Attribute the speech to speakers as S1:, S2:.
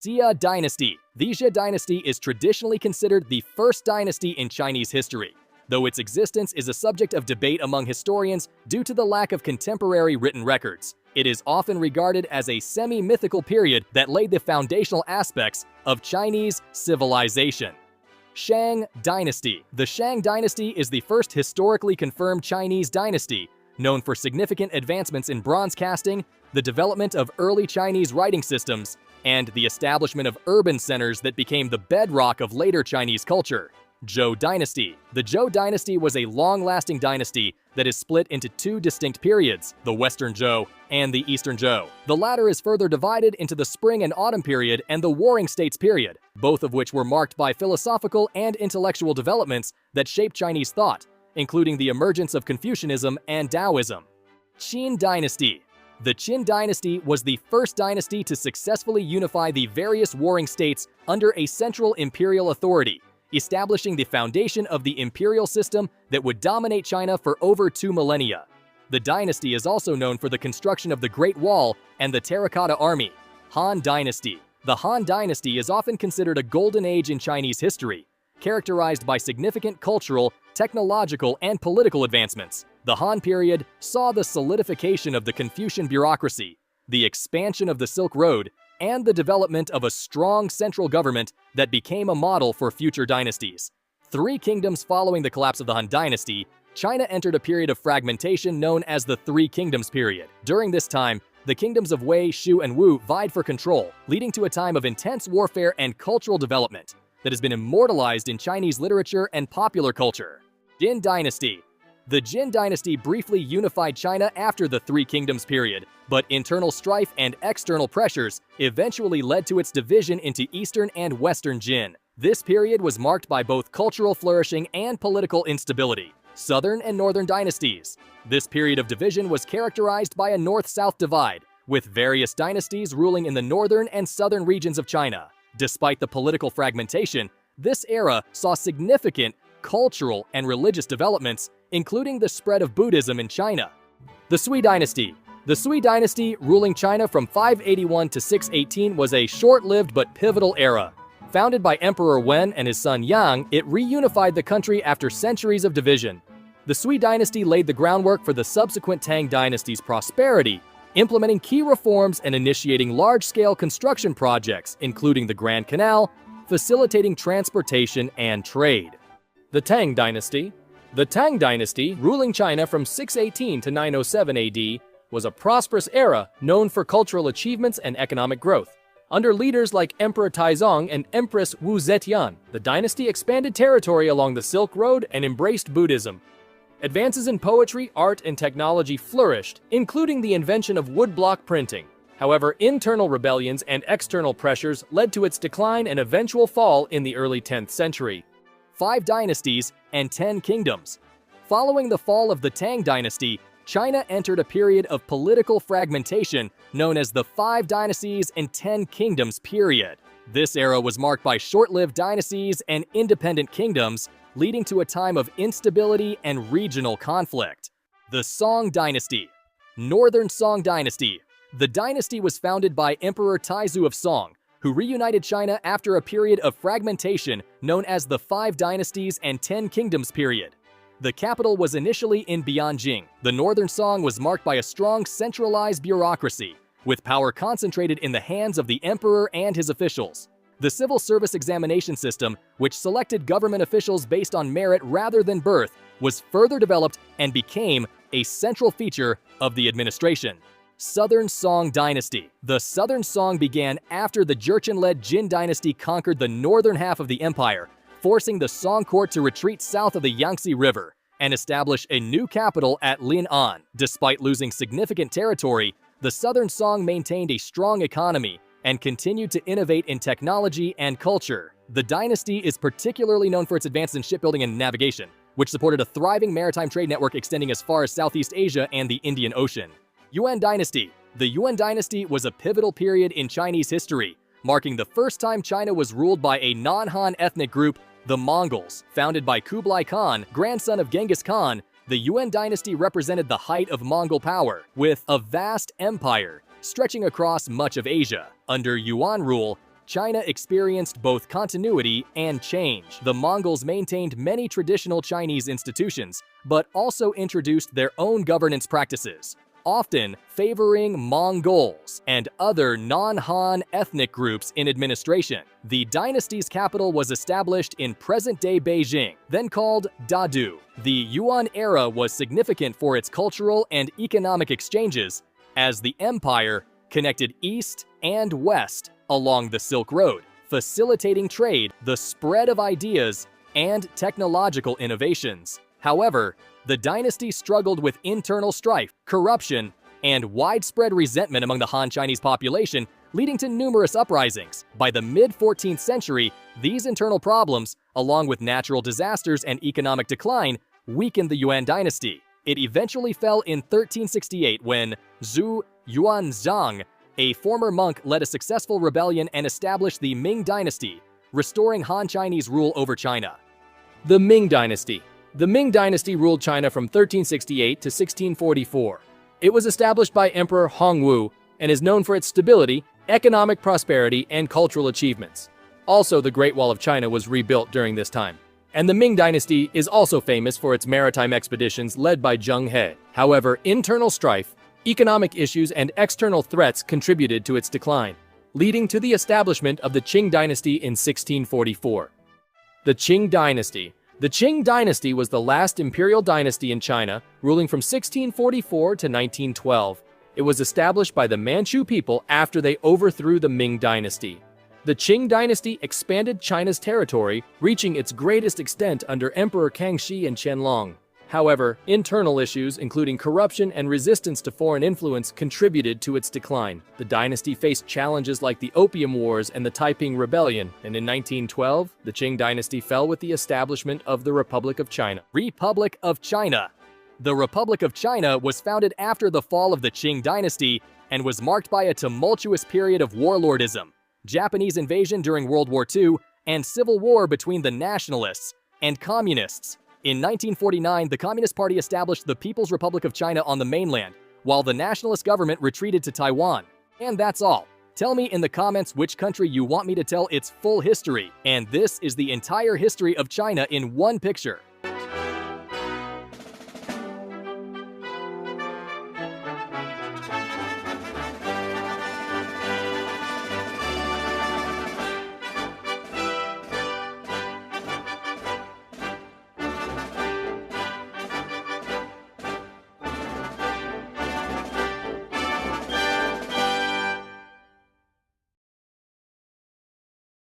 S1: Xia Dynasty. The Xia Dynasty is traditionally considered the first dynasty in Chinese history, though its existence is a subject of debate among historians due to the lack of contemporary written records. It is often regarded as a semi-mythical period that laid the foundational aspects of Chinese civilization. Shang Dynasty. The Shang Dynasty is the first historically confirmed Chinese dynasty, known for significant advancements in bronze casting, the development of early Chinese writing systems, and the establishment of urban centers that became the bedrock of later Chinese culture. Zhou Dynasty. The Zhou Dynasty was a long-lasting dynasty that is split into two distinct periods, the Western Zhou and the Eastern Zhou. The latter is further divided into the Spring and Autumn period and the Warring States period, both of which were marked by philosophical and intellectual developments that shaped Chinese thought, including the emergence of Confucianism and Taoism. Qin Dynasty. The Qin Dynasty was the first dynasty to successfully unify the various warring states under a central imperial authority, establishing the foundation of the imperial system that would dominate China for over 2 millennia. The dynasty is also known for the construction of the Great Wall and the Terracotta Army. Han Dynasty. The Han Dynasty is often considered a golden age in Chinese history, characterized by significant cultural, technological, and political advancements. The Han period saw the solidification of the Confucian bureaucracy, the expansion of the Silk Road, and the development of a strong central government that became a model for future dynasties. 3 kingdoms following the collapse of the Han Dynasty, China entered a period of fragmentation known as the Three Kingdoms period. During this time, the kingdoms of Wei, Shu, and Wu vied for control, leading to a time of intense warfare and cultural development that has been immortalized in Chinese literature and popular culture. Jin Dynasty. The Jin Dynasty briefly unified China after the Three Kingdoms period, but internal strife and external pressures eventually led to its division into Eastern and Western Jin. This period was marked by both cultural flourishing and political instability. Southern and Northern Dynasties. This period of division was characterized by a north-south divide, with various dynasties ruling in the northern and southern regions of China. Despite the political fragmentation, this era saw significant cultural and religious developments, including the spread of Buddhism in China. The Sui Dynasty. The Sui Dynasty, ruling China from 581 to 618, was a short-lived but pivotal era. Founded by Emperor Wen and his son Yang, it reunified the country after centuries of division. The Sui Dynasty laid the groundwork for the subsequent Tang Dynasty's prosperity, implementing key reforms and initiating large-scale construction projects, including the Grand Canal, facilitating transportation and trade. The Tang Dynasty. The Tang Dynasty, ruling China from 618 to 907 AD, was a prosperous era known for cultural achievements and economic growth. Under leaders like Emperor Taizong and Empress Wu Zetian, the dynasty expanded territory along the Silk Road and embraced Buddhism. Advances in poetry, art, and technology flourished, including the invention of woodblock printing. However, internal rebellions and external pressures led to its decline and eventual fall in the early 10th century. 5 dynasties and 10 kingdoms. Following the fall of the Tang Dynasty, China entered a period of political fragmentation known as the 5 Dynasties and 10 Kingdoms period. This era was marked by short-lived dynasties and independent kingdoms, leading to a time of instability and regional conflict. The Song Dynasty. Northern Song Dynasty. The dynasty was founded by Emperor Taizu of Song, who reunited China after a period of fragmentation known as the 5 Dynasties and 10 Kingdoms period. The capital was initially in Bianjing. The Northern Song was marked by a strong centralized bureaucracy, with power concentrated in the hands of the emperor and his officials. The civil service examination system, which selected government officials based on merit rather than birth, was further developed and became a central feature of the administration. Southern Song Dynasty. The Southern Song began after the Jurchen-led Jin Dynasty conquered the northern half of the empire, forcing the Song court to retreat south of the Yangtze River and establish a new capital at Lin'an. Despite losing significant territory, the Southern Song maintained a strong economy and continued to innovate in technology and culture. The dynasty is particularly known for its advances in shipbuilding and navigation, which supported a thriving maritime trade network extending as far as Southeast Asia and the Indian Ocean. Yuan Dynasty. The Yuan Dynasty was a pivotal period in Chinese history, marking the first time China was ruled by a non-Han ethnic group, the Mongols. Founded by Kublai Khan, grandson of Genghis Khan, the Yuan Dynasty represented the height of Mongol power, with a vast empire stretching across much of Asia. Under Yuan rule, China experienced both continuity and change. The Mongols maintained many traditional Chinese institutions, but also introduced their own governance practices, often favoring Mongols and other non-Han ethnic groups in administration. The dynasty's capital was established in present-day Beijing, then called Dadu. The Yuan era was significant for its cultural and economic exchanges, as the empire connected east and west along the Silk Road, facilitating trade, the spread of ideas, and technological innovations. However, the dynasty struggled with internal strife, corruption, and widespread resentment among the Han Chinese population, leading to numerous uprisings. By the mid-14th century, these internal problems, along with natural disasters and economic decline, weakened the Yuan dynasty. It eventually fell in 1368 when Zhu Yuanzhang, a former monk, led a successful rebellion and established the Ming dynasty, restoring Han Chinese rule over China.
S2: The Ming Dynasty. The Ming Dynasty ruled China from 1368 to 1644. It was established by Emperor Hongwu and is known for its stability, economic prosperity, and cultural achievements. Also, the Great Wall of China was rebuilt during this time. And the Ming Dynasty is also famous for its maritime expeditions led by Zheng He. However, internal strife, economic issues, and external threats contributed to its decline, leading to the establishment of the Qing Dynasty in 1644. The Qing Dynasty. The Qing Dynasty was the last imperial dynasty in China, ruling from 1644 to 1912. It was established by the Manchu people after they overthrew the Ming Dynasty. The Qing Dynasty expanded China's territory, reaching its greatest extent under Emperor Kangxi and Qianlong. However, internal issues, including corruption and resistance to foreign influence, contributed to its decline. The dynasty faced challenges like the Opium Wars and the Taiping Rebellion, and in 1912, the Qing Dynasty fell with the establishment of the Republic of China.
S1: Republic of China. The Republic of China was founded after the fall of the Qing Dynasty and was marked by a tumultuous period of warlordism, Japanese invasion during World War II, and civil war between the nationalists and communists. In 1949, the Communist Party established the People's Republic of China on the mainland, while the nationalist government retreated to Taiwan. And that's all. Tell me in the comments which country you want me to tell its full history. And this is the entire history of China in one picture.